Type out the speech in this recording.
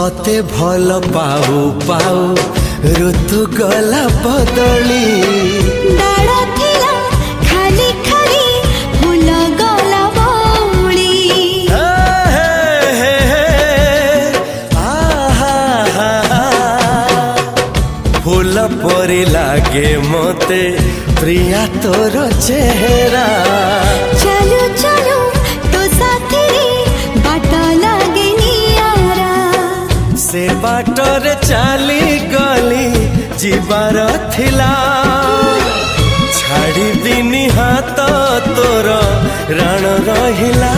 तोते भल पाऊ पाऊ ऋतु गला बदली डाळ थिला खाली खाली फूल गला बौली फूल परी लागे मते प्रिया तोर चेहरा चलो चलो तो साथी बाट लागे नियारा से बाटरे चली गली जीवार थिला छाड़ी दिनी हाथ तोर राण रहिला